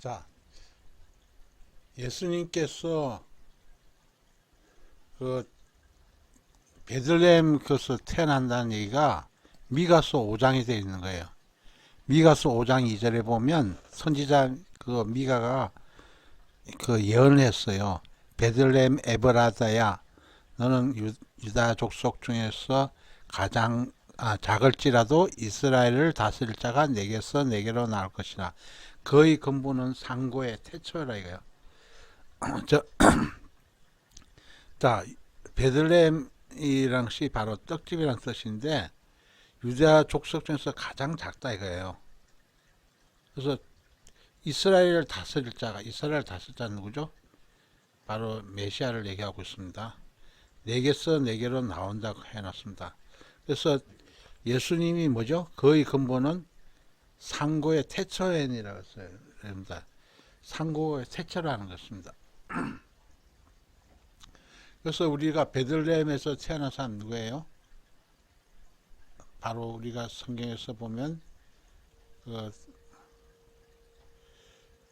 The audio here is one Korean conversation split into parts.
자, 예수님께서 그 베들레헴 에서 태어난다는 얘기가 미가서 5장에 되어 있는 거예요. 미가서 5장 2절에 보면 선지자 그 미가가 그 예언을 했어요. 베들레헴 에브라다야, 너는 유다 족속 중에서 가장 작을지라도 이스라엘을 다스릴 자가 내게서 내게로 나올 것이라. 그의 근본은 상고의 태초라 이거예요. 자, 베들레헴이란 것이 바로 떡집이란 뜻인데 유다 족속 중에서 가장 작다 이거예요. 그래서 이스라엘을 다스릴 자가, 이스라엘 다스릴 자는 누구죠? 바로 메시아를 얘기하고 있습니다. 내게서 내게로 나온다고 해놨습니다. 그래서 예수님이 뭐죠? 그의 근본은 상고의 태초엔이라고 했어요. 상고의 태초라는 것입니다. 그래서 우리가 베들레헴에서 태어난 사람 누구예요? 바로 우리가 성경에서 보면 그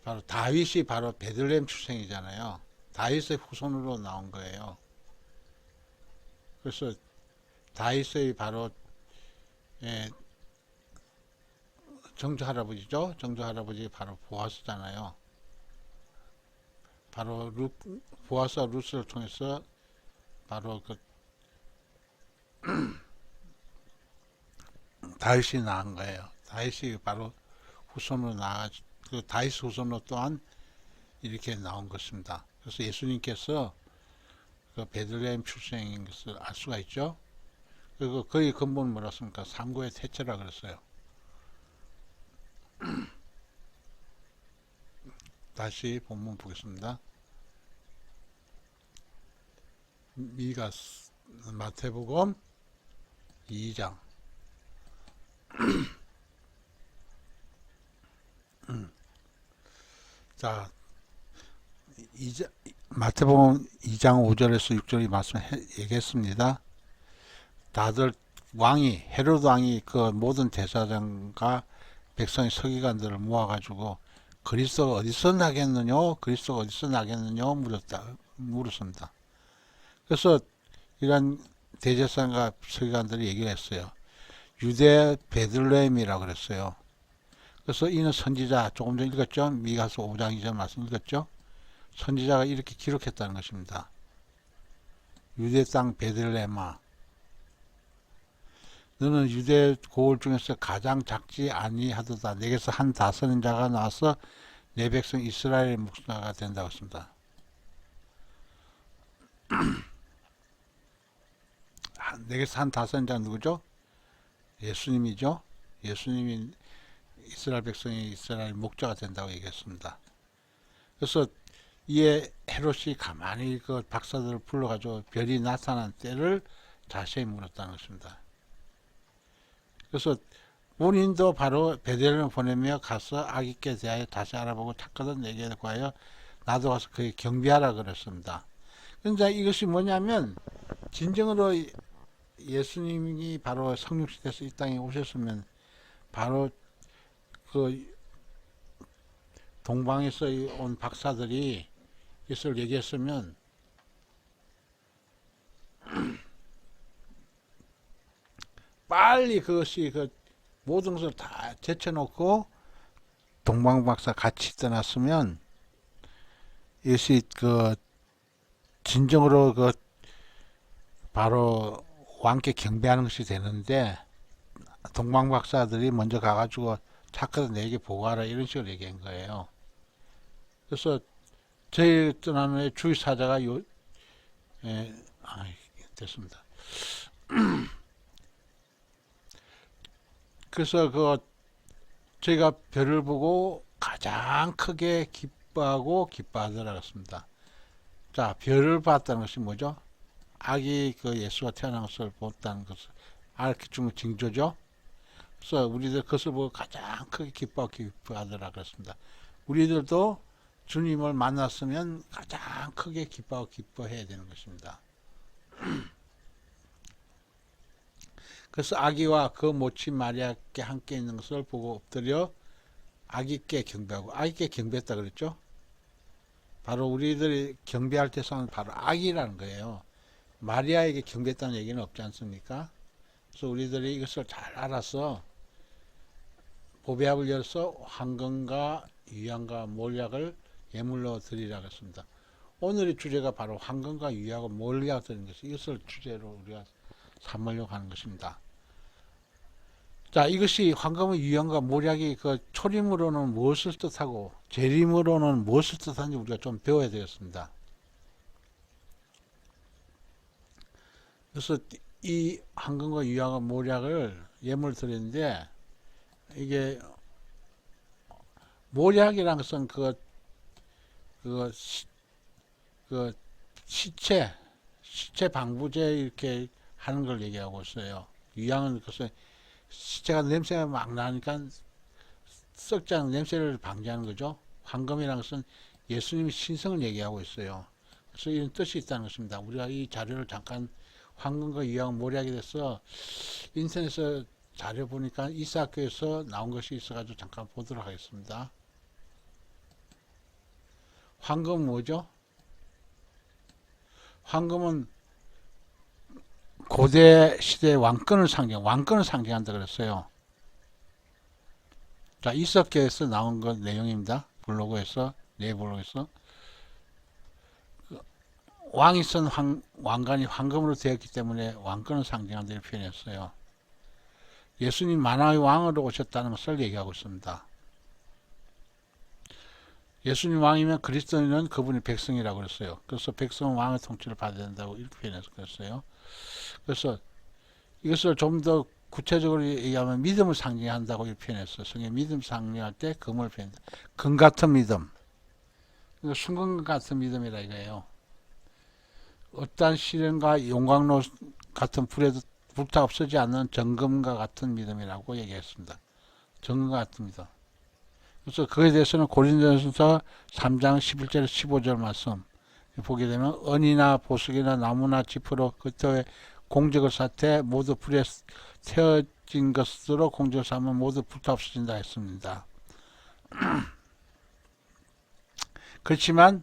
바로 다윗이 바로 베들레헴 출생이잖아요. 다윗의 후손으로 나온 거예요. 그래서 다윗의 바로 정조 할아버지죠. 정조 할아버지 바로 보아스잖아요. 바로 보아스와 루스를 통해서 바로 그 다윗이 낳은 거예요. 다윗이 바로 후손으로 그 다윗 후손으로 또한 이렇게 나온 것입니다. 그래서 예수님께서 그 베들레헴 출생인 것을 알 수가 있죠. 그리고 그의 근본은 뭐라습니까? 상고의 태초라 그랬어요. 다시 본문 보겠습니다. 마태복음 2장. 자, 마태복음 2장 5절에서 6절이 말씀 얘기했습니다. 다들 헤로드 왕이 그 모든 대사장과 백성의 서기관들을 모아가지고 그리스도가 어디서 나겠느냐, 그리스도가 어디서 나겠느냐 물었습니다. 그래서 이런 대제사장과 서기관들이 얘기를 했어요. 유대 베들레헴이라고 그랬어요. 그래서 이는 선지자, 조금 전 읽었죠? 미가서 5장 2절 말씀 읽었죠? 선지자가 이렇게 기록했다는 것입니다. 유대 땅 베들레헴아, 너는 유대 고을 중에서 가장 작지 아니하도다. 내게서 한 다스린 자가 나와서 내 백성 이스라엘의 목사가 된다고 했습니다. 내게서 한 다스린 자가 누구죠? 예수님이죠. 예수님이 이스라엘 백성이 이스라엘 목자가 된다고 얘기했습니다. 그래서 이에 헤롯이 가만히 그 박사들을 불러가지고 별이 나타난 때를 자세히 물었다는 것입니다. 그래서 본인도 바로 베들레헴을 보내며 가서 아기께 대하여 다시 알아보고 찾거든 내게 구하여 나도 가서 그에 경비하라 그랬습니다. 그런데 이것이 뭐냐면 진정으로 예수님이 바로 성육시대에서 이 땅에 오셨으면 바로 그 동방에서 온 박사들이 이것을 얘기했으면 빨리 그것이 그 모든 것을 다 제쳐놓고 동방 박사 같이 떠났으면 이것이 그 진정으로 그 바로 왕께 경배하는 것이 되는데 동방 박사들이 먼저 가가지고 찾거든 내게 보고하라 이런 식으로 얘기한 거예요. 그래서 저희 떠난 후에 주의 사자가 됐습니다. 그래서 저희가 별을 보고 가장 크게 기뻐하더라 그랬습니다. 자, 별을 봤다는 것이 뭐죠? 아기 그 예수가 태어난 것을 봤다는 것을 알려주는 징조죠. 그래서 우리들 그것을 보고 가장 크게 기뻐하더라 그랬습니다. 우리들도 주님을 만났으면 가장 크게 기뻐해야 되는 것입니다. 그래서 아기와 그 모친 마리아께 함께 있는 것을 보고 엎드려 아기께 경배하고 아기께 경배했다 그랬죠. 바로 우리들이 경배할 때 사는 바로 아기라는 거예요. 마리아에게 경배했다는 얘기는 없지 않습니까? 그래서 우리들이 이것을 잘 알아서 보배합을 열어서 황금과 유향과 몰약을 예물로 드리라고 했습니다. 오늘의 주제가 바로 황금과 유향과 몰약을 드리는 것이 이것을 주제로 우리가 삼으려고 하는 것입니다. 자, 이것이 황금의 유향과 몰약이 그 초림으로는 무엇을 뜻하고 재림으로는 무엇을 뜻하는지 우리가 좀 배워야 되겠습니다. 그래서 이 황금과 유향과 몰약을 예물 드리는데 이게 몰약이라는 것은 그, 그 시체 방부제 이렇게 하는 걸 얘기하고 있어요. 유향은 그것은 시체가 냄새가 막 나니까 썩지 않은 냄새를 방지하는 거죠. 황금이라는 것은 예수님의 신성을 얘기하고 있어요. 그래서 이런 뜻이 있다는 것입니다. 우리가 이 자료를 잠깐 황금과 유향 몰약에 대해서 인터넷에서 자료 보니까 이사학교에서 나온 것이 있어가지고 잠깐 보도록 하겠습니다. 황금은 뭐죠? 황금은 고대 시대 왕권을 상징한다 그랬어요. 자, 이사학교에서 나온 것 내용입니다. 블로그에서, 내 블로그에서. 왕이 쓴 왕관이 황금으로 되었기 때문에 왕권을 상징한다 이렇게 표현했어요. 예수님 만왕의 왕으로 오셨다는 것을 얘기하고 있습니다. 예수님 왕이면 그리스도인은 그분이 백성이라고 그랬어요. 그래서 백성은 왕의 통치를 받아야 된다고 이렇게 표현해서 그랬어요. 그래서 이것을 좀 더 구체적으로 얘기하면 믿음을 상징한다고 이렇게 표현했어요. 성경 믿음 상징할 때 금을 표현한다. 금 같은 믿음. 순금 같은 믿음이라 이거예요. 어떠한 시련과 용광로 같은 불에도 불타 없어지지 않는 정금과 같은 믿음이라고 얘기했습니다. 정금과 같은 믿음. 그래서 그에 대해서는 고린도전서 3장 11절 15절 말씀 보게 되면 은이나 보석이나 나무나 지프로 그때의 공적을 사태 모두 불에 태워진 것으로 공적을 삼으면 모두 불타 없어진다 했습니다. 그렇지만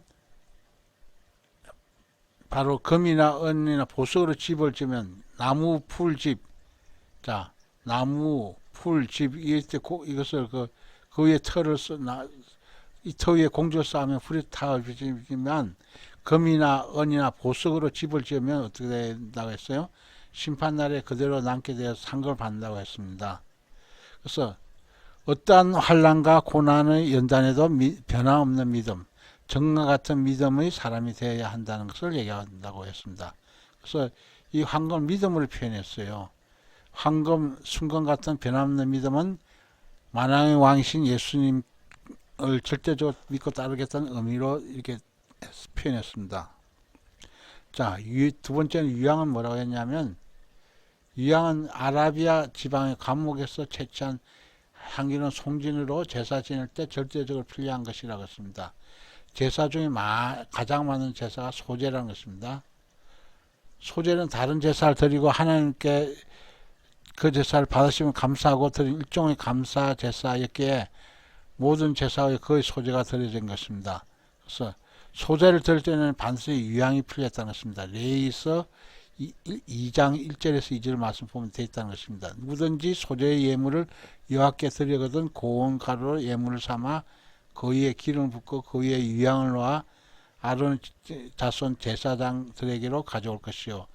바로 금이나 은이나 보석으로 집을 지면 나무, 풀, 집, 자 나무, 풀, 집 이것을 그 위에 털을 이 터 위에 공주를 쌓으면 불이 타지면 금이나 은이나 보석으로 집을 지으면 어떻게 된다고 했어요? 심판날에 그대로 남게 되어 상급을 받는다고 했습니다. 그래서 어떠한 환난과 고난의 연단에도 변함없는 믿음, 정과 같은 믿음의 사람이 되어야 한다는 것을 얘기한다고 했습니다. 그래서 이 황금 믿음을 표현했어요. 황금, 순금 같은 변함없는 믿음은 만왕의 왕이신 예수님을 절대적으로 믿고 따르겠다는 의미로 이렇게 표현했습니다. 자, 두 번째는 유향은 뭐라고 했냐면 유향은 아라비아 지방의 감옥에서 채취한 향기로운 송진으로 제사 지낼 때 절대적으로 필요한 것이라고 했습니다. 제사 중에 가장 많은 제사가 소제라는 것입니다. 소제는 다른 제사를 드리고 하나님께 그 제사를 받으시면 감사하고 드린 일종의 감사 제사였기에 모든 제사의 거의 소제가 드려진 것입니다. 그래서 소제를 드릴 때는 반드시 유향이 필요했다는 것입니다. 레이서 2장 1절에서 2절 말씀 보면 되어 있다는 것입니다. 누구든지 소제의 예물을 여호와께 드리거든 고운 가루로 예물을 삼아 그 위에 기름을 붓고 그 위에 유향을 놓아 아론 자손 제사장들에게로 가져올 것이요.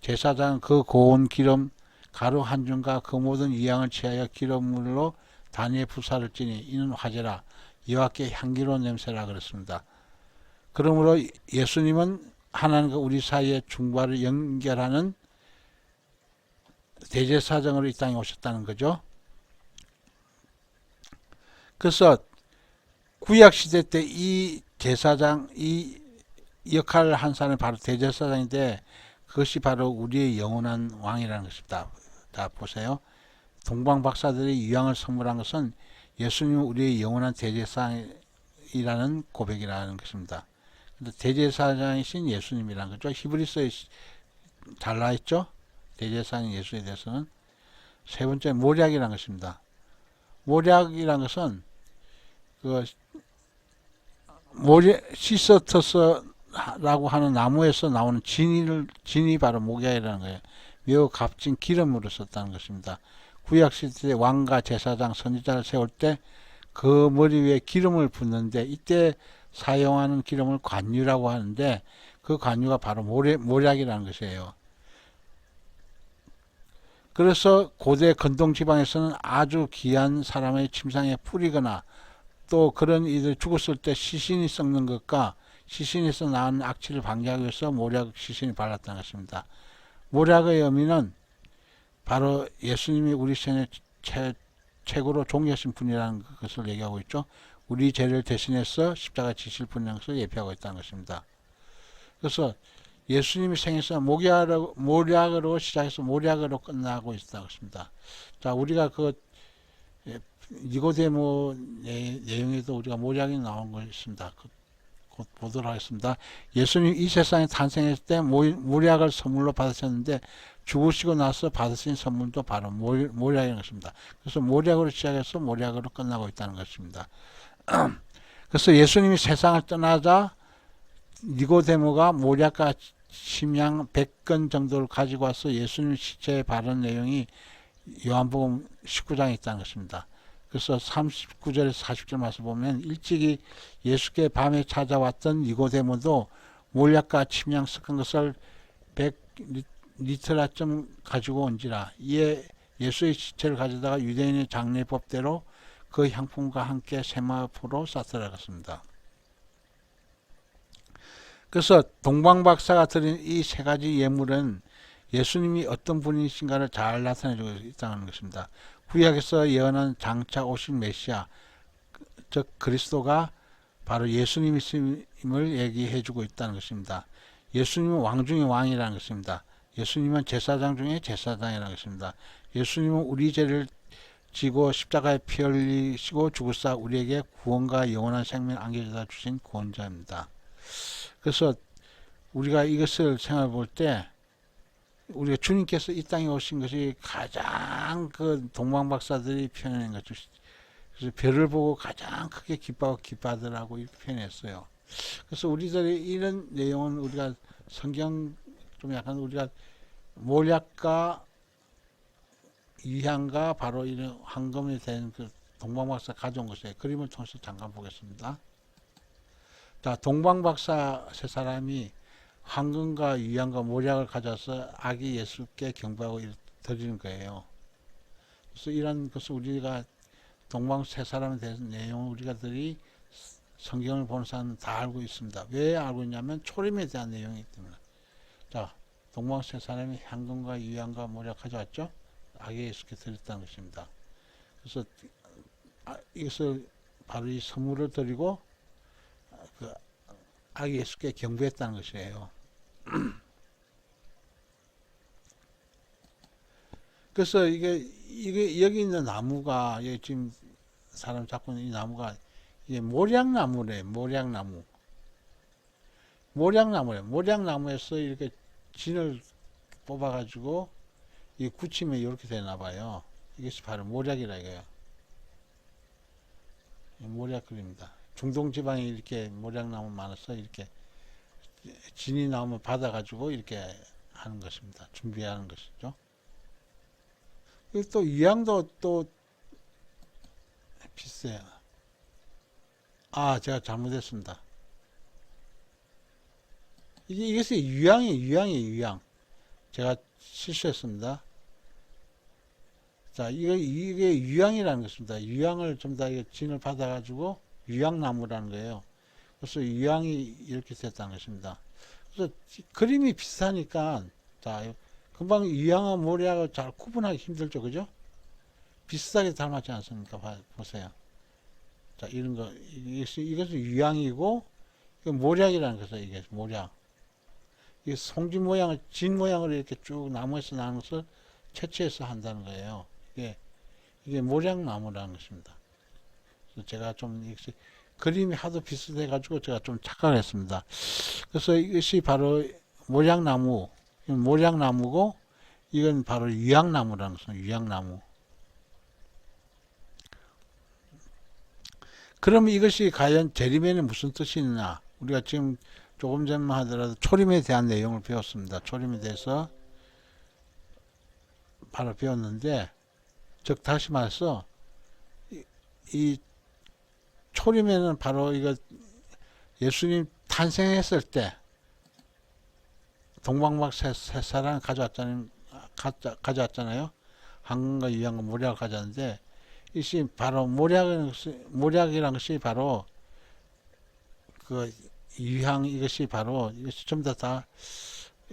제사장은 그 고운 기름 가루 한 줌과 그 모든 유향을 취하여 기름물로 단위의 부사를 찌니 이는 화제라 여호와께 향기로운 냄새라 그랬습니다. 그러므로 예수님은 하나님과 우리 사이의 중보를 연결하는 대제사장으로 이 땅에 오셨다는 거죠. 그래서 구약시대 때 이 제사장, 이 역할을 한 사람이 바로 대제사장인데 그것이 바로 우리의 영원한 왕이라는 것입니다. 자, 보세요. 동방 박사들이 유향을 선물한 것은 예수님은 우리의 영원한 대제사장이라는 고백이라는 것입니다. 대제사장이신 예수님이라는 거죠. 히브리서에 잘 나와있죠. 대제사장 예수에 대해서는. 세 번째 모략이라는 것입니다. 모략이라는 것은 그 시서터스라고 하는 나무에서 나오는 진이 바로 목약이라는 거예요. 매우 값진 기름으로 썼다는 것입니다. 구약 시대 왕과 제사장, 선지자를 세울 때 그 머리 위에 기름을 붓는데 이때 사용하는 기름을 관유라고 하는데 그 관유가 바로 모략이라는 것이에요. 그래서 고대 근동 지방에서는 아주 귀한 사람의 침상에 뿌리거나 또 그런 이들 죽었을 때 시신이 썩는 것과 시신에서 나온 악취를 방지하기 위해서 모략 시신이 발랐다는 것입니다. 모략의 의미는 바로 예수님이 우리 생에 최고로 존귀하신 분이라는 것을 얘기하고 있죠. 우리 죄를 대신해서 십자가에 지실 분이라는 것을 예표하고 있다는 것입니다. 그래서 예수님이 생에서 모략으로 시작해서 모략으로 끝나고 있다고 했습니다. 자, 우리가 그 니고데모 내용에도 우리가 모략이 나온 것이 있습니다. 곧 보도록 하겠습니다. 예수님 이 세상에 탄생했을 때 모략을 선물로 받으셨는데 죽으시고 나서 받으신 선물도 바로 모략인 것입니다. 그래서 모략으로 시작해서 모략으로 끝나고 있다는 것입니다. 그래서 예수님이 세상을 떠나자 니고데모가 모략과 심양 100건 정도를 가지고 와서 예수님 시체에 바른 내용이 요한복음 19장에 있다는 것입니다. 그래서 39절에서 40절 말씀 보면 일찍이 예수께 밤에 찾아왔던 니고데모도 몰약과 침향 섞은 것을 100리터라쯤 가지고 온지라. 이에 예수의 시체를 가져다가 유대인의 장례법대로 그 향품과 함께 세마포로 쌌더라였습니다. 그래서 동방박사가 드린 이 세 가지 예물은 예수님이 어떤 분이신가를 잘 나타내주고 있다는 것입니다. 구약에서 예언한 장차 오신 메시아, 즉 그리스도가 바로 예수님임을 얘기해주고 있다는 것입니다. 예수님은 왕 중의 왕이라는 것입니다. 예수님은 제사장 중에 제사장이라는 것입니다. 예수님은 우리 죄를 지고 십자가에 피 흘리시고 죽으사 우리에게 구원과 영원한 생명을 안겨다 주신 구원자입니다. 그래서 우리가 이것을 생각해 볼 때 우리가 주님께서 이 땅에 오신 것이 가장 그 동방박사들이 표현한 거죠. 그래서 별을 보고 가장 크게 기뻐하더라고 이렇게 표현했어요. 그래서 우리들이 이런 내용은 우리가 성경 좀 약간 우리가 몰약과 위향과 바로 이런 황금이 된 그 동방박사 가져온 것이에요. 그림을 통해서 잠깐 보겠습니다. 자, 동방박사 세 사람이 황금과 위향과 모략을 가져서 아기 예수께 경배하고 드리는 거예요. 그래서 이런 것을 우리가 동방 세 사람에 대해서 내용을 우리가들이 성경을 보는 사람은 다 알고 있습니다. 왜 알고 있냐면 초림에 대한 내용이기 때문에. 자, 동방 세 사람이 황금과 위향과 모략 가져왔죠. 아기 예수께 드렸다는 것입니다. 그래서 이것을 바로 이 선물을 드리고 그 아기 예수께 경배했다는 것이에요. 그래서 이게 여기 있는 나무가 지금 사람 잡고 있는 이 나무가 이게 모략나무래. 모략나무에서 이렇게 진을 뽑아가지고 이 굳히면 이렇게 되나 봐요. 이것이 바로 모략이라 이거예요. 모략 그립니다. 중동 지방에 이렇게 모략나무 많아서 이렇게 진이 나오면 받아가지고 이렇게 하는 것입니다. 준비하는 것이죠. 또 유향도 또 비슷해요. 아, 제가 잘못했습니다. 이것이 유향이에요. 제가 실수했습니다. 자, 이게 유향이라는 것입니다. 유향을 좀 더 진을 받아가지고 유향나무라는 거예요. 그래서 유향이 이렇게 됐다는 것입니다. 그래서 그림이 비슷하니까, 자, 금방 유향과 모략을 잘 구분하기 힘들죠, 그죠? 비슷하게 닮았지 않습니까? 보세요. 자, 이런 거, 이것은 유향이고, 모략이라는 것이에요, 이게 모략. 이 송지 모양을, 진 모양으로 이렇게 쭉 나무에서 나는 것을 채취해서 한다는 거예요. 이게 모략나무라는 것입니다. 그래서 제가 좀, 그림이 하도 비슷해가지고 제가 좀 착각을 했습니다. 그래서 이것이 바로 모략나무고, 이건 바로 유향나무라는 것은 유향나무. 그러면 이것이 과연 재림에는 무슨 뜻이 있나? 우리가 지금 조금 전만 하더라도 초림에 대한 내용을 배웠습니다. 초림에 대해서 바로 배웠는데, 즉 다시 말해서 이 초림에는 바로 이거 예수님 탄생했을 때 동방박 세 사람 가져왔잖아요. 한국과 유양과 모략을 가져왔는데, 이것이 바로 모략이라는 것이 바로 그 유향, 이것이 바로 이것이 전부 다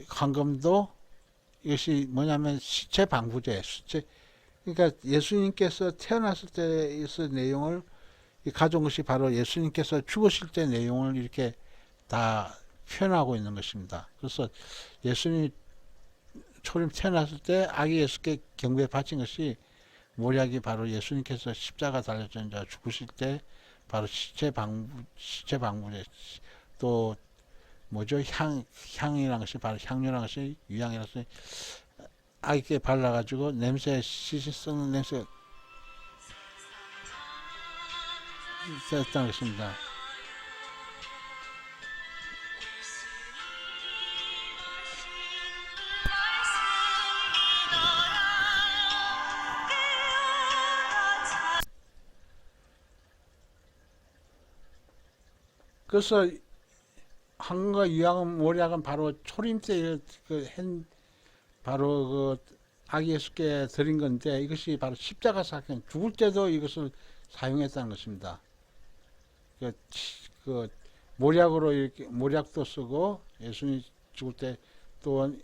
황금도, 이것이 뭐냐면 시체 방부제, 시체. 그러니까 예수님께서 태어났을 때에서 내용을 가져온 것이 바로 예수님께서 죽으실 때 내용을 이렇게 다 표현하고 있는 것입니다. 그래서 예수님이 초림 태어났을 때 아기 예수께 경배 바친 것이 모략이 바로 예수님께서 십자가 달려진 자 죽으실 때 바로 시체 방부제, 또 뭐죠? 향이라는 것이 바로 향료라는 것이 유향이라는 것이 아기께 발라가지고 냄새, 시신 썩는 냄새 썼다는 것입니다. 그래서 한국과 유양은 모략은 바로 초림 때 바로 그 아기 예수께 드린 건데, 이것이 바로 십자가 사건, 죽을 때도 이것을 사용했다는 것입니다. 그 모략으로 이렇게 모략도 쓰고, 예수님 죽을 때 또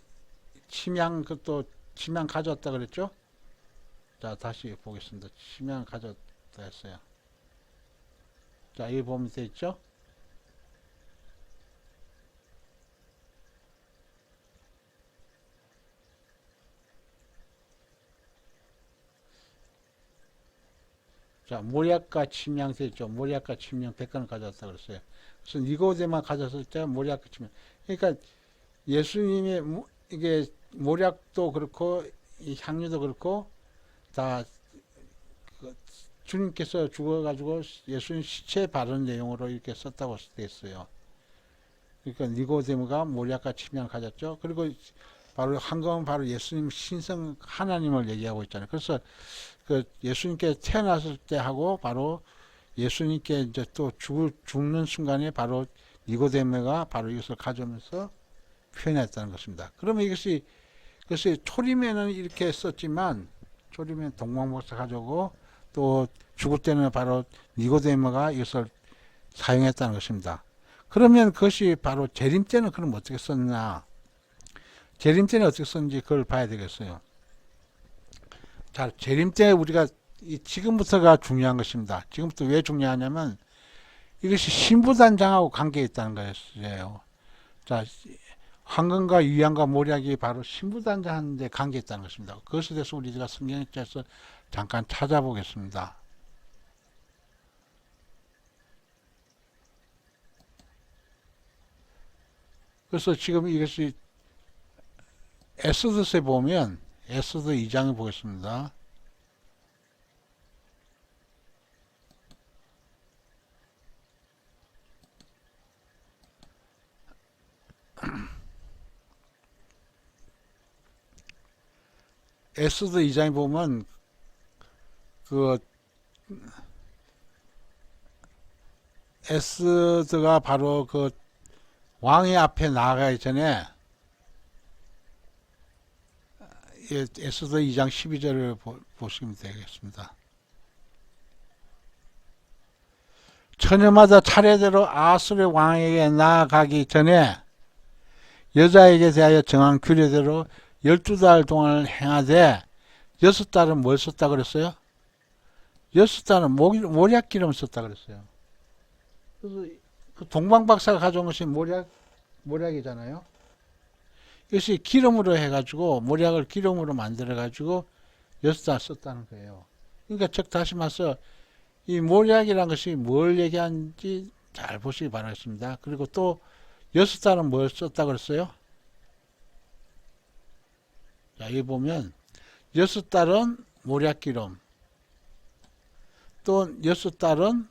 침향, 그또 침향 가져왔다 그랬죠? 자, 다시 보겠습니다. 침향 가져왔다 했어요. 자, 여기 보면 돼 있죠? 자, 모략과 침향 돼 있죠? 모략과 침향 100건을 가져왔다 그랬어요. 그래서 니고데만 가졌을 때 모략과 침향. 그러니까 예수님의 이게 모략도 그렇고 이 향유도 그렇고 다 주님께서 죽어가지고 예수님 시체 바른 내용으로 이렇게 썼다고 되어 있어요. 그러니까 니고데모가 모략과 침향을 가졌죠. 그리고 바로 한국은 바로 예수님 신성 하나님을 얘기하고 있잖아요. 그래서 그 예수님께 태어났을 때 하고 바로 예수님께 이제 또 죽는 순간에 바로 니고데모가 바로 이것을 가져오면서 표현했다는 것입니다. 그러면 이것이 초림에는 이렇게 썼지만, 초림에는 동방박사 가져오고 또 죽을 때는 바로 니고데모가 이것을 사용했다는 것입니다. 그러면 그것이 바로 재림 때는 그럼 어떻게 썼나? 재림 때는 어떻게 썼는지 그걸 봐야 되겠어요. 자, 재림 때 우리가 지금부터가 중요한 것입니다. 지금부터 왜 중요하냐면 이것이 신부단장하고 관계 있다는 거였어요. 자, 황금과 유향과 모략이 바로 신부단장하는데 관계 있다는 것입니다. 그것에 대해서 우리가 성경에서 잠깐 찾아보겠습니다. 그래서 지금 이것이 에스더서에 보면 에스더 2장을 보겠습니다. 에스더 2장에 보면 그 에스더가 바로 그 왕의 앞에 나아가기 전에 에스더 2장 12절을 보시면 되겠습니다. 처녀마다 차례대로 아수르 왕에게 나아가기 전에 여자에게 대하여 정한 규례대로 12달 동안을 행하되 6달은 뭘 썼다 그랬어요? 6달은 모략기름 썼다 그랬어요. 그래서 그 동방박사가 가져온 것이 모략이잖아요. 이것이 기름으로 해가지고 모략을 기름으로 만들어가지고 6달 썼다는 거예요. 그러니까 즉 다시 말해서 이 모략이라는 것이 뭘 얘기하는지 잘 보시기 바라겠습니다. 그리고 또 6달은 뭘 썼다 그랬어요? 자, 여기 보면 6달은 모략기름, 또 6달은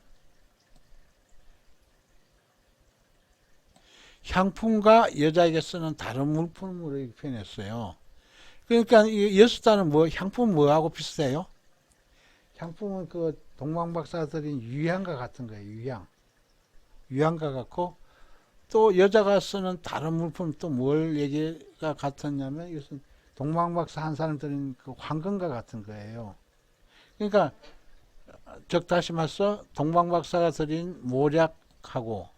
향품과 여자에게 쓰는 다른 물품으로 이렇게 표현했어요. 그러니까 이 여섯 단은 뭐 향품 뭐하고 비슷해요? 향품은 그 동방박사가 드린 유향과 같은 거예요. 유향과 같고, 또 여자가 쓰는 다른 물품 또 뭘 얘기가 같았냐면 이것은 동방박사 한 사람 드린 그 황금과 같은 거예요. 그러니까 즉 다시 말해서 동방박사가 드린 모략하고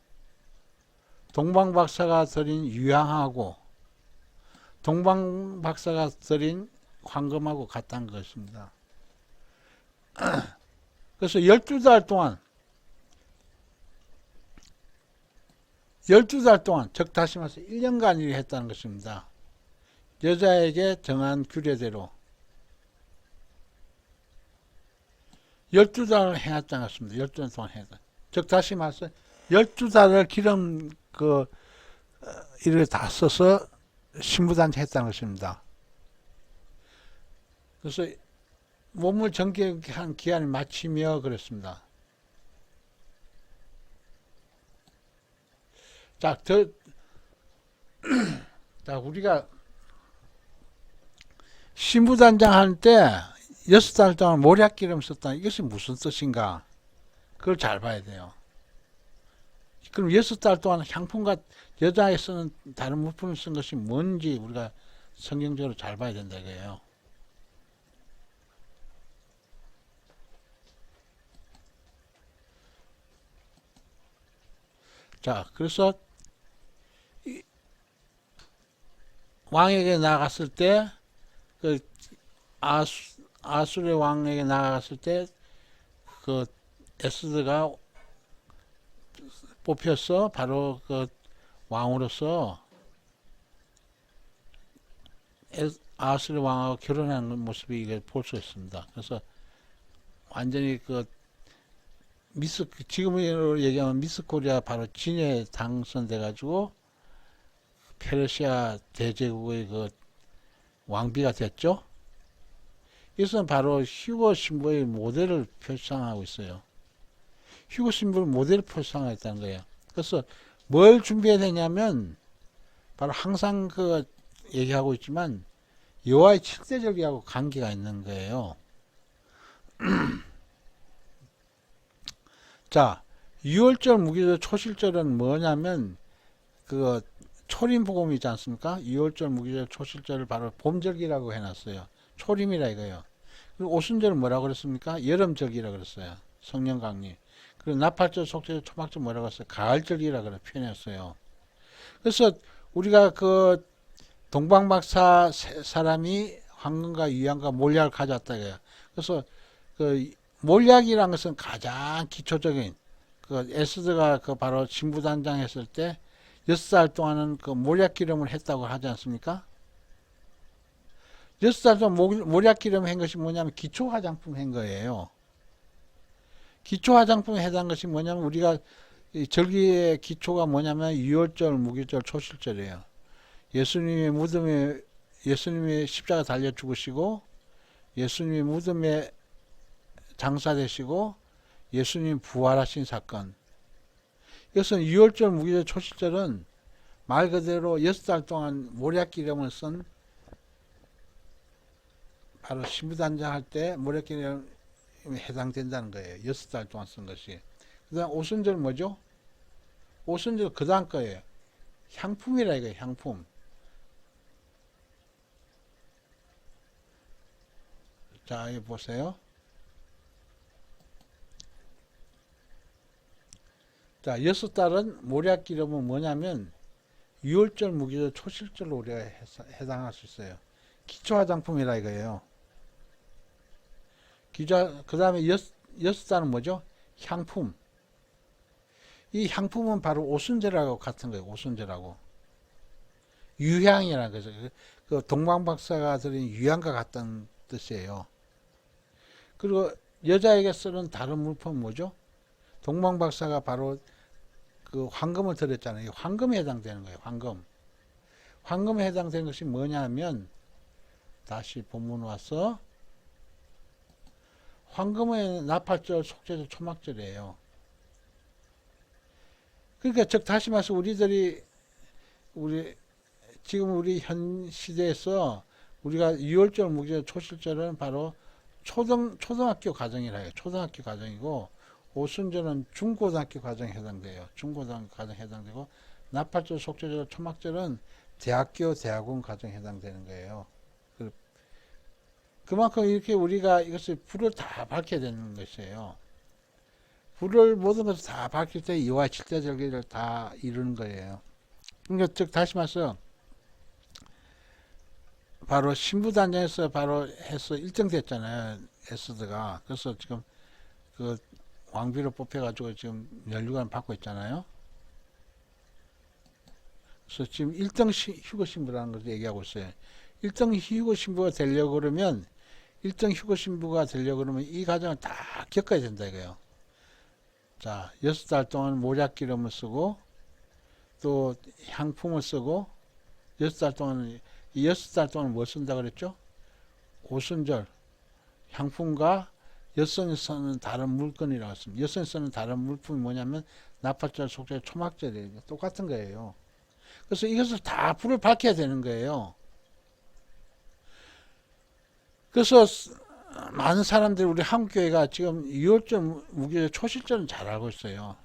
동방박사가 드린 유향하고 동방박사가 드린 황금하고 같다는 것입니다. 그래서 12달 동안 즉 다시 말해서 1년간 일을 했다는 것입니다. 여자에게 정한 규례대로 12달을 해놨다는 것입니다. 12달 동안 해놨다. 즉 다시 말해서 12달을 기름 이를 다 써서 신부단체 했다는 것입니다. 그래서 몸을 정결한 기한을 마치며 그랬습니다. 자, 자, 우리가 신부단장 할 때 6달 동안 모략기름 썼다. 이것이 무슨 뜻인가? 그걸 잘 봐야 돼요. 그럼 6달 동안 향품과 여자에 쓰는 다른 물품을 쓴 것이 뭔지 우리가 성경적으로 잘 봐야 된다 이거예요. 자, 그래서 왕에게 나갔을 때, 그 아수르의 왕에게 나갔을 때, 그 에스더가 뽑혀서 바로 그 왕으로서 아수르 왕하고 결혼하는 모습이 이게 볼 수 있습니다. 그래서 완전히 그 지금으로 얘기하면 미스 코리아 바로 진에 당선돼 가지고 페르시아 대제국의 그 왕비가 됐죠. 이것은 바로 휴거 신부의 모델을 표상하고 있어요. 휴거 신부의 모델을 표상했다는 거예요. 그래서 뭘 준비해야 되냐면 바로 항상 그 얘기하고 있지만 여호와의 칠대절기하고 관계가 있는 거예요. 자, 6월절, 무기절, 초실절은 뭐냐면 그 초림복음이지 않습니까? 6월절, 무기절, 초실절을 바로 봄절기라고 해놨어요. 초림이라 이거예요. 그리고 오순절은 뭐라고 그랬습니까? 여름절기라 그랬어요. 성령강림. 그리고 나팔절, 속죄절, 초막절 뭐라고 했어요? 가을절기라 그래 표현했어요. 그래서 우리가 그 동방박사 사람이 황금과 유향과 몰약을 가져왔다 이거예요. 그래서 그 몰약이라는 것은 가장 기초적인 그 에스더가 그 바로 신부단장 했을 때 6살 동안은 그 몰약 기름을 했다고 하지 않습니까? 6살 동안 몰약 기름 한 것이 뭐냐면 기초 화장품 한 거예요. 기초 화장품에 해당한 것이 뭐냐면 우리가 절기의 기초가 뭐냐면 유월절, 무교절, 초실절이에요. 예수님의 무덤에 예수님의 십자가 달려 죽으시고 예수님의 무덤에 장사되시고 예수님 부활하신 사건. 이것은 유월절, 무교절, 초실절은 말 그대로 6달 동안 모략기름을 쓴 바로 신부단장 할 때 모략기름에 해당된다는 거예요. 6달 동안 쓴 것이. 그 다음 오순절 뭐죠? 오순절 그 다음 거예요. 향품이라 이거예요. 향품. 자, 여기 보세요. 자, 6달은 모략기름은 뭐냐면 유월절, 무교절, 초실절로 우리가 해당할 수 있어요. 기초 화장품이라 이거예요. 그 다음에 6달은 뭐죠? 향품. 이 향품은 바로 오순절하고 같은 거예요. 오순절하고. 유향이라는 거죠. 그 동방박사가 드린 유향과 같다는 뜻이에요. 그리고 여자에게 쓰는 다른 물품은 뭐죠? 동방박사가 바로 그 황금을 드렸잖아요. 황금에 해당되는 거예요. 황금. 황금에 해당되는 것이 뭐냐면 다시 본문 와서 황금은 나팔절, 속죄절, 초막절이에요. 그러니까 즉 다시 말해서 우리들이 우리 지금 우리 현 시대에서 우리가 유월절, 무교절, 초실절은 바로 초등학교 과정이라 해요. 초등학교 과정이고 오순절은 중고등학교 과정에 해당돼요. 중고등학교 과정에 해당되고 나팔절, 속죄절, 초막절은 대학교, 대학원 과정에 해당되는 거예요. 그만큼 이렇게 우리가 이것을 불을 다 밝혀야 되는 것이에요. 불을 모든 것을 다 밝힐 때 이와 칠대절기를 다 이루는 거예요. 그러니까 즉 다시 말해서 바로 신부단장에서 바로 해서 1등 됐잖아요. 에스더가. 그래서 지금 그 왕비로 뽑혀가지고 지금 연류관 받고 있잖아요. 그래서 지금 1등 휴거 신부라는 것을 얘기하고 있어요. 1등 휴거 신부가 되려고 그러면 1등 휴거 신부가 되려고 그러면 이 과정을 다 겪어야 된다 이거예요. 자, 6달 동안 모략 기름을 쓰고 또 향품을 쓰고 6달 동안 이 6달 동안 뭐 쓴다 그랬죠? 오순절 향품과 엿선이 쓰는 다른 물건이라고 했습니다. 엿선이 쓰는 다른 물품이 뭐냐면 나팔절, 속절, 초막절이에요. 똑같은 거예요. 그래서 이것을 다 불을 밝혀야 되는 거예요. 그래서 많은 사람들이 우리 한국교회가 지금 유월절, 무교절, 초실절은 잘 알고 있어요.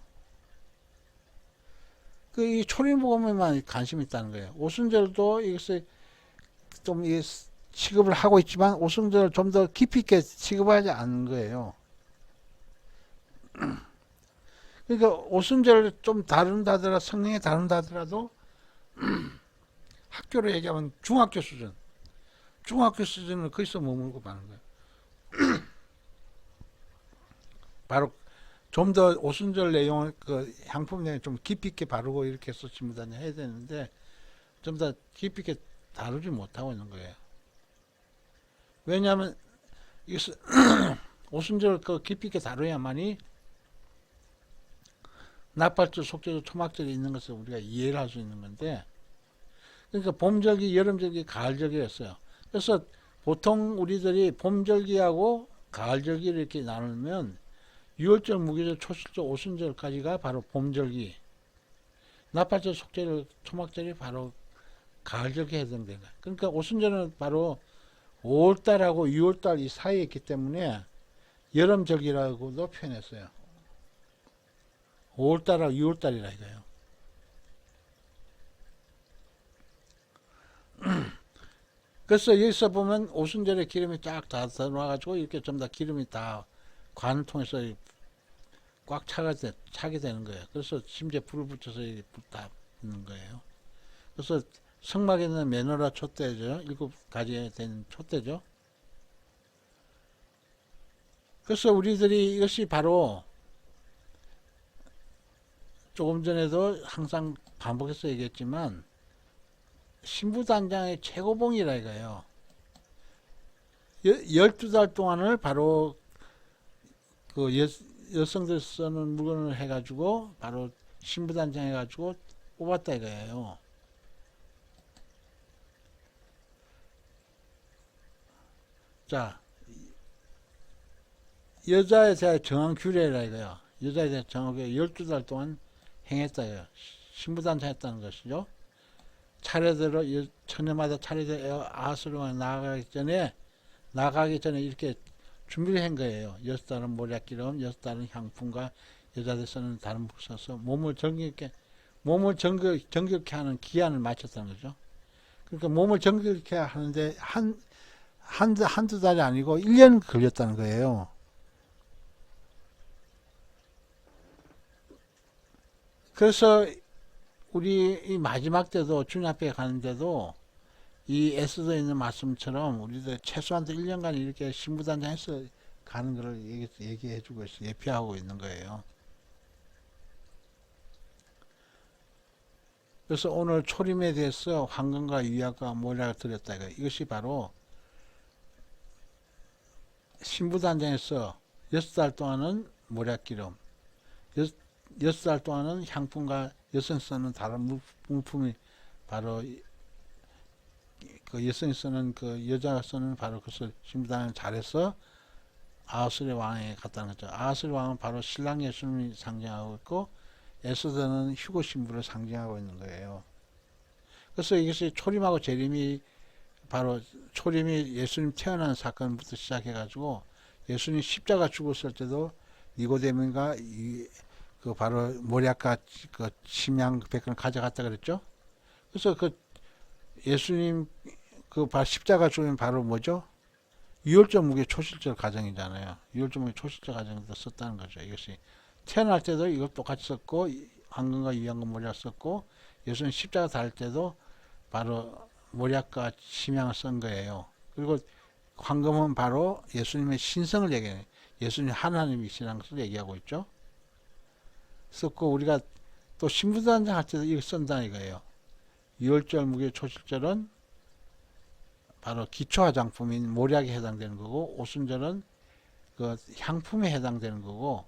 이 초림복음에만 관심이 있다는 거예요. 오순절도 이것을 좀 취급을 하고 있지만 오순절을 좀 더 깊이 있게 취급하지 않는 거예요. 그러니까 오순절 좀 다른다 하더라도 성령이 다른다 하더라도 학교로 얘기하면 중학교 수준을 거기서 머물고 마는 거예요. 바로 좀 더 오순절 내용을 그 향품 내용 좀 깊이 있게 바르고 이렇게 해서 진무단장 해야 되는데 좀 더 깊이 있게 다루지 못하고 있는 거예요. 왜냐하면 오순절 그 깊이 있게 다뤄야만이 나팔절, 속죄절, 초막절이 있는 것을 우리가 이해를 할 수 있는 건데, 그러니까 봄절기, 여름절기, 가을절기였어요. 그래서 보통 우리들이 봄절기하고 가을절기를 이렇게 나누면 유월절, 무교절, 초실절, 오순절까지가 바로 봄절기, 나팔절, 속죄절, 초막절이 바로 가을절기에 해당되는 거예요. 그러니까 오순절은 바로 5월달하고 6월달 이 사이에 있기 때문에 여름절기라고도 표현했어요. 5월달하고 6월달이라 이거예요. 그래서 여기서 보면 오순절에 기름이 쫙 다 들어와가지고 이렇게 좀 다 기름이 다 관을 통해서 꽉 차게 되는 거예요. 그래서 심지어 불을 붙여서 불 다 붙는 거예요. 그래서 성막에는 메노라 촛대죠. 7가지 된 촛대죠. 그래서 우리들이 이것이 바로 조금 전에도 항상 반복해서 얘기했지만 신부단장의 최고봉이라 이거예요. 12달 동안을 바로 그 여성들 쓰는 물건을 해가지고 바로 신부단장 해가지고 뽑았다 이거예요. 자, 여자에 대한 정한 규례라 이거예요. 여자에 대한 정한 규례 12달 동안 행했다 이거예요. 신부단장 했다는 것이죠. 차례대로 처녀마다 차례대로 아수르왕 나가기 전에 이렇게 준비를 한 거예요. 6달은 모략기름, 6달은 향품과 여자들 쓰는 다른 물 써서 몸을 정결케 하는 기한을 마쳤다는 거죠. 그러니까 몸을 정결케 하는데 한두 달이 아니고 1년 걸렸다는 거예요. 그래서 우리 이 마지막 때도 주님 앞에 가는데도 이 에스더에 있는 말씀처럼 우리들 최소한 1년간 이렇게 신부단장해서 가는 것을 얘기해주고 있어, 예표하고 있는 거예요. 그래서 오늘 초림에 대해서 황금과 유약과 모략을 드렸다. 이것이 바로 신부단장에서 6달 동안은 모략기름, 6달 동안은 향품과 여성 쓰는 다른 물품이 바로 그 여성이 쓰는 그 여자가 쓰는 바로 그것을 신부단을 잘해서 아하스리 왕에게 갔다는 거죠. 아하스리 왕은 바로 신랑 예수님이 상징하고 있고 에스더는 휴거 신부를 상징하고 있는 거예요. 그래서 이것이 초림하고 재림이 바로 초림이 예수님 태어난 사건부터 시작해가지고 예수님 십자가 죽었을 때도 니고데모가 그 바로 모략과 그 침향 백근을 가져갔다 그랬죠. 그래서 그 예수님 그 십자가 죽으면 바로 뭐죠? 유월절 무게 초실절 가정이잖아요. 유월절 무게 초실절 가정에서 썼다는 거죠. 이것이 태어날 때도 이걸 똑같이 썼고 황금과 유황금 모략 썼고 예수님 십자가 달 때도 바로 모략과 심양을 쓴 거예요. 그리고 황금은 바로 예수님의 신성을 얘기해요. 예수님 하나님이시라는 것을 얘기하고 있죠. 썼고 우리가 또 신부단장 할 때도 이거 쓴다 이거예요. 유월절 무교 초실절은 바로 기초 화장품인 모략에 해당되는 거고 오순절은 그 향품에 해당되는 거고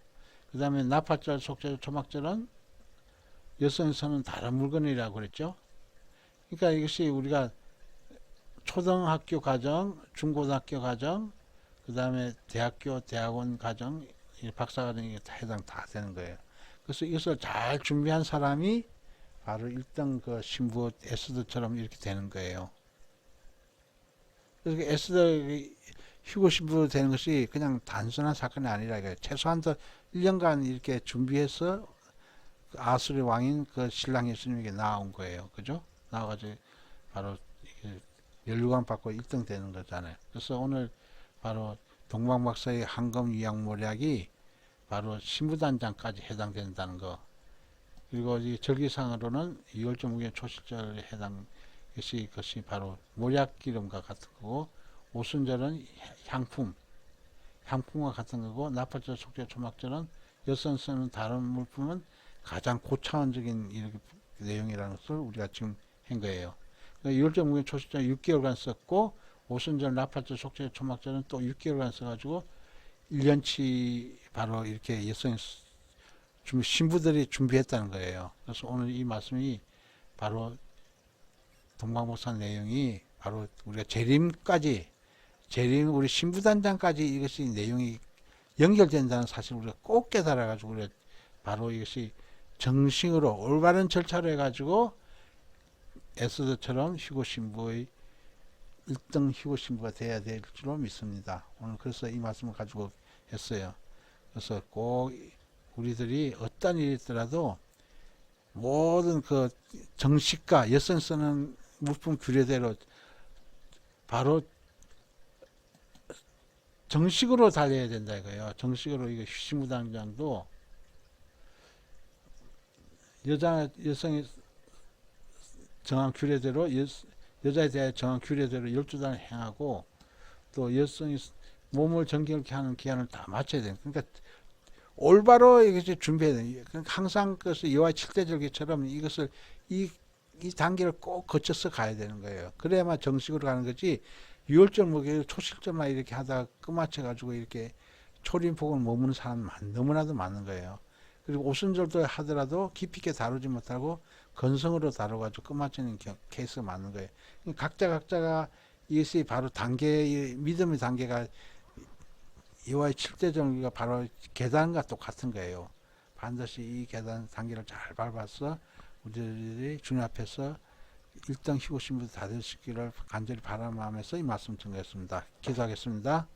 그 다음에 나팔절, 속절, 초막절은 여성에서는 다른 물건이라고 그랬죠. 그러니까 이것이 우리가 초등학교 과정, 중고등학교 과정, 그 다음에 대학교, 대학원 과정, 박사과정 이게 다 해당 다 되는 거예요. 그래서 이것을 잘 준비한 사람이 바로 1등 그 신부 에스더처럼 이렇게 되는 거예요. 그래서 에스더 휴거 신부 되는 것이 그냥 단순한 사건이 아니라 이거예요. 최소한도 1년간 이렇게 준비해서 아수르 왕인 그 신랑 예수님에게 나온 거예요. 그죠? 나와가지고 바로 연루관 받고 1등 되는 거잖아요. 그래서 오늘 바로 동방박사의 황금 유황모략이 바로 신부단장까지 해당된다는 거. 그리고 이 절기상으로는 2월절 무교 초실절에 해당 것이 바로 모략기름과 같은 거고 오순절은 향품과 같은 거고 나팔절, 속절, 초막절은 여성 쓰는 다른 물품은 가장 고차원적인 내용이라는 것을 우리가 지금 한 거예요. 2월절 무교 초실절 6개월간 썼고 오순절, 나팔절, 속절, 초막절은 또 6개월간 써가지고 1년치 바로 이렇게 여성 신부들이 준비했다는 거예요. 그래서 오늘 이 말씀이 바로 동방목사 내용이 바로 우리가 재림까지 우리 신부단장까지 이것이 내용이 연결된다는 사실 우리가 꼭 깨달아 가지고 우리가 바로 이것이 정식으로 올바른 절차로 해가지고 에스더처럼 휴거신부의 1등 휴거신부가 돼야 될 줄로 믿습니다. 오늘 그래서 이 말씀을 가지고 했어요. 그래서 꼭 우리들이 어떤 일이 있더라도 모든 그 정식과 여성 쓰는 물품 규례대로 바로 정식으로 달려야 된다 이거예요. 정식으로 이거 신부단장도 여성이 정한 규례대로 여자에 대해 정한 규례대로 12단을 행하고 또 여성이 몸을 정결케 하는 기한을 다 맞춰야 돼요. 그러니까 올바로 이것을 준비해야 돼요. 항상 그것을 여호와의 7대 절기처럼 이것을 이 단계를 꼭 거쳐서 가야 되는 거예요. 그래야만 정식으로 가는 거지 6월절 목요일 초실절만 이렇게 하다가 끝마쳐 가지고 이렇게 초림복을 머무는 사람 너무나도 많은 거예요. 그리고 오순절도 하더라도 깊이 있게 다루지 못하고 건성으로 다뤄가지고 끝마치는 케이스가 많은 거예요. 각자가 이것이 바로 믿음의 단계가 여호와의 7대 절기가 바로 계단과 똑같은 거예요. 반드시 이 계단 단계를 잘 밟아서 우리들이 주님 앞에서 1등 휴거신부 다 되시기를 간절히 바라면서 이 말씀 전했습니다. 기도하겠습니다.